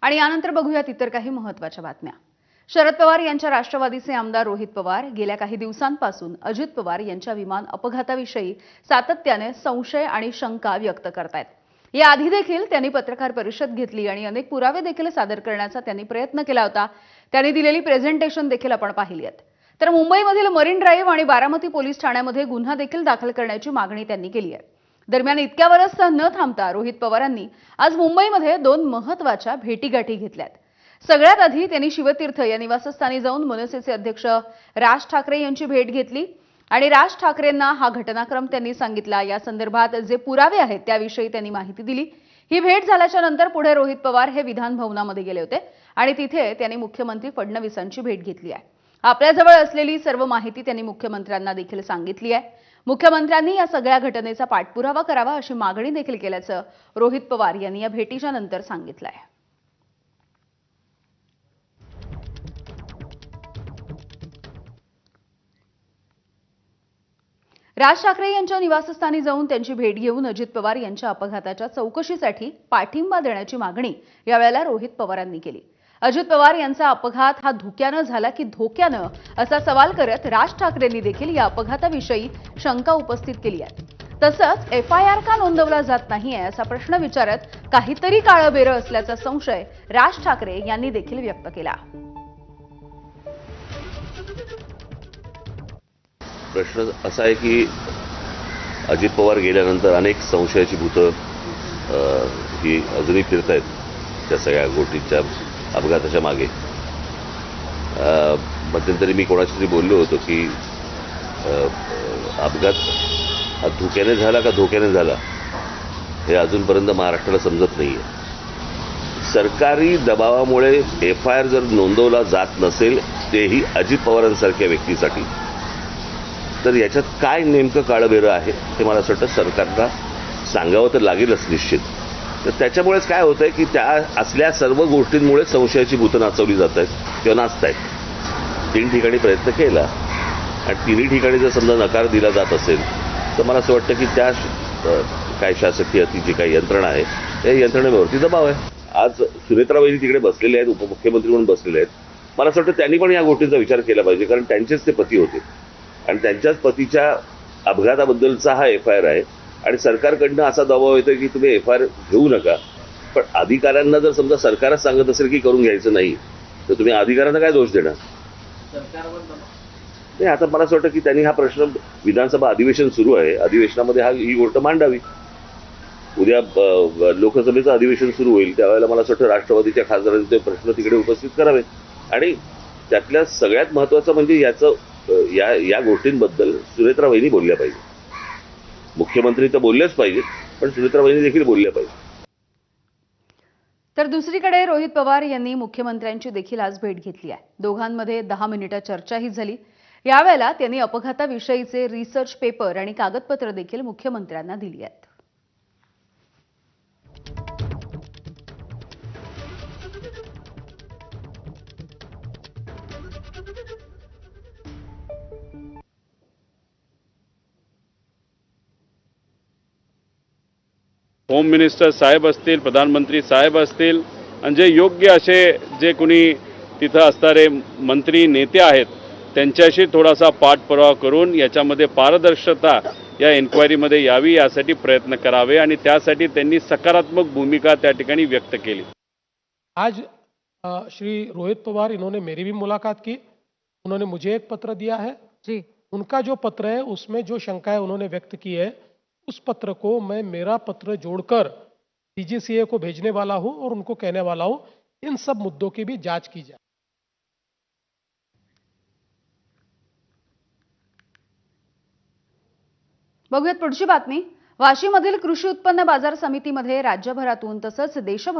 आणि यानंतर बघूयात इतर काही महत्त्वाच्या बातम्या। शरद पवार यांच्या राष्ट्रवादीचे आमदार रोहित पवार गेल्या काही दिवसांपासून अजित पवार यांच्या विमान अपघाताविषयी सातत्याने संशय आणि शंका व्यक्त करतायत। याआधी देखील त्यांनी पत्रकार परिषद घेतली आणि अनेक पुरावे देखील सादर करण्याचा त्यांनी प्रयत्न केला होता। त्यांनी दिलेली प्रेझेंटेशन देखील आपण पाहिली आहे। तर मुंबईमधील मरीन ड्राईव्ह आणि बारामती पोलीस ठाण्यामध्ये गुन्हा देखील दाखल करण्याची मागणी त्यांनी केली आहे। दरम्यान इतक्यावरच न थांबता रोहित पवारांनी आज मुंबईमध्ये दोन महत्त्वाच्या भेटीगाठी घेतल्यात। सगळ्यात आधी त्यांनी शिवतीर्थ या निवासस्थानी जाऊन मनसेचे अध्यक्ष राज ठाकरे यांची भेट घेतली आणि राज ठाकरेंना हा घटनाक्रम त्यांनी सांगितला। या संदर्भात जे पुरावे आहेत त्याविषयी त्यांनी माहिती दिली। ही भेट झाल्याच्या नंतर पुढे रोहित पवार हे विधान भवनामध्ये गेले होते आणि तिथे त्यांनी मुख्यमंत्री फडणवीसांची भेट घेतली आहे। आपल्याजवळ असलेली सर्व माहिती त्यांनी मुख्यमंत्र्यांना देखील सांगितली आहे। मुख्यमंत्र्यांनी या सगळ्या घटनेचा पाठपुरावा करावा अशी मागणी देखील केल्याचं रोहित पवार यांनी या भेटीच्या नंतर सांगितलं आहे। राज ठाकरे यांच्या निवासस्थानी जाऊन त्यांची भेट घेऊन अजित पवार यांच्या अपघाताच्या चौकशीसाठी पाठिंबा देण्याची मागणी यावेळेला रोहित पवारांनी केली। अजित पवार यांचा अपघात हा धोक्यानं झाला की धोक्यानं असा सवाल करत राज ठाकरेंनी देखील या अपघाताविषयी शंका उपस्थित केली आहे। तसंच एफआयआर का नोंदवला जात नाहीये असा प्रश्न विचारत काहीतरी काळबेरं असल्याचा संशय राज ठाकरे यांनी देखील व्यक्त केला। प्रश्न असा आहे की अजित पवार गेल्यानंतर अनेक संशयाची भूतं ही अजूनही फिरत आहेत त्या सगळ्या गोष्टींच्या अपघाताच्या मागे। मध्यंतरी मी कोणाशी तरी बोललो होतो की अपघात हा धोक्याने झाला का धोक्याने झाला हे अजूनपर्यंत महाराष्ट्राला समजत नाही आहे। सरकारी दबावामुळे एफआयआर जर नोंदवला जात नसेल तेही अजित पवारांसारख्या व्यक्तीसाठी तर याच्यात काय नेमकं काळबेरं आहे ते मला असं वाटतं सरकारला सांगावं तर लागेलच निश्चित। तर त्याच्यामुळेच काय होतंय की त्या असल्या सर्व गोष्टींमुळे संशयाची भूतं नाचवली जात आहेत किंवा नाचत आहेत। 3 ठिकाणी प्रयत्न केला आणि 3ही ठिकाणी जर समजा नकार दिला जात असेल तर मला असं वाटतं की त्या काय शासकीय ती जी काही यंत्रणा आहे त्या यंत्रणेवरती दबाव आहे। आज सुनेत्राबाई तिकडे बसलेले आहेत, उपमुख्यमंत्री म्हणून बसलेले आहेत। मला असं वाटतं त्यांनी पण या गोष्टींचा विचार केला पाहिजे कारण त्यांचेच ते पती होते आणि त्यांच्याच पतीच्या अपघाताबद्दलचा हा एफआयआर आहे आणि सरकारकडनं असा दबाव येतोय की तुम्ही एफआयआर घेऊ नका। पण अधिकाऱ्यांना जर समजा सरकारच सांगत असेल की करून घ्यायचं नाही तर तुम्ही अधिकाऱ्यांना काय दोष देणार? नाही, आता मला असं वाटतं की त्यांनी हा प्रश्न विधानसभा अधिवेशन सुरू आहे, अधिवेशनामध्ये ही गोष्ट मांडावी। उद्या लोकसभेचं अधिवेशन सुरू होईल त्यावेळेला मला असं वाटतं राष्ट्रवादीच्या खासदारांचे प्रश्न तिकडे उपस्थित करावेत आणि त्यातल्या सगळ्यात महत्त्वाचं म्हणजे या गोष्टींबद्दल सुनेत्राबाईंनी बोलल्या पाहिजे। मुख्यमंत्री तर बोललेच पाहिजेत पण सुनेत्राबाईंनी देखील बोलल्या पाहिजे। तर दुसरीकडे रोहित पवार यांनी मुख्यमंत्र्यांची देखील आज भेट घेतली आहे। दोघांमध्ये 10 मिनिटं चर्चाही झाली। यावेळेला त्यांनी अपघाताविषयीचे रिसर्च पेपर आणि कागदपत्र देखील मुख्यमंत्र्यांना दिली आहेत। होम मिनिस्टर साहेब असतील, प्रधानमंत्री साहेब असतील आणि जे योग्य असे जे कोणी तिथं असणारे मंत्री नेते आहेत त्यांच्याशी थोडासा पाठपुरावा करून याच्यामध्ये पारदर्शकता या इन्क्वायरीमध्ये यावी यासाठी प्रयत्न करावे आणि त्यासाठी त्यांनी सकारात्मक भूमिका त्या ठिकाणी व्यक्त केली। आज श्री रोहित पवार इन्होंने मेरी भी मुलाकात की, उन्होंने मुझे एक पत्र दिया है जी। उनका जो पत्र है उसमें जो शंकाएं उन्होंने व्यक्त की है उस पत्र को मैं मेरा पत्र जोड़कर डीजीसीए को भेजने वाला हूं और उनको कहने वाला हूं इन सब मुद्दों की भी जांच की जाए। बघूयात पुढची बातमी। वाशीमधील कृषी उत्पन्न बाजार समितीमध्ये राज्यभरातून तसंच देशभर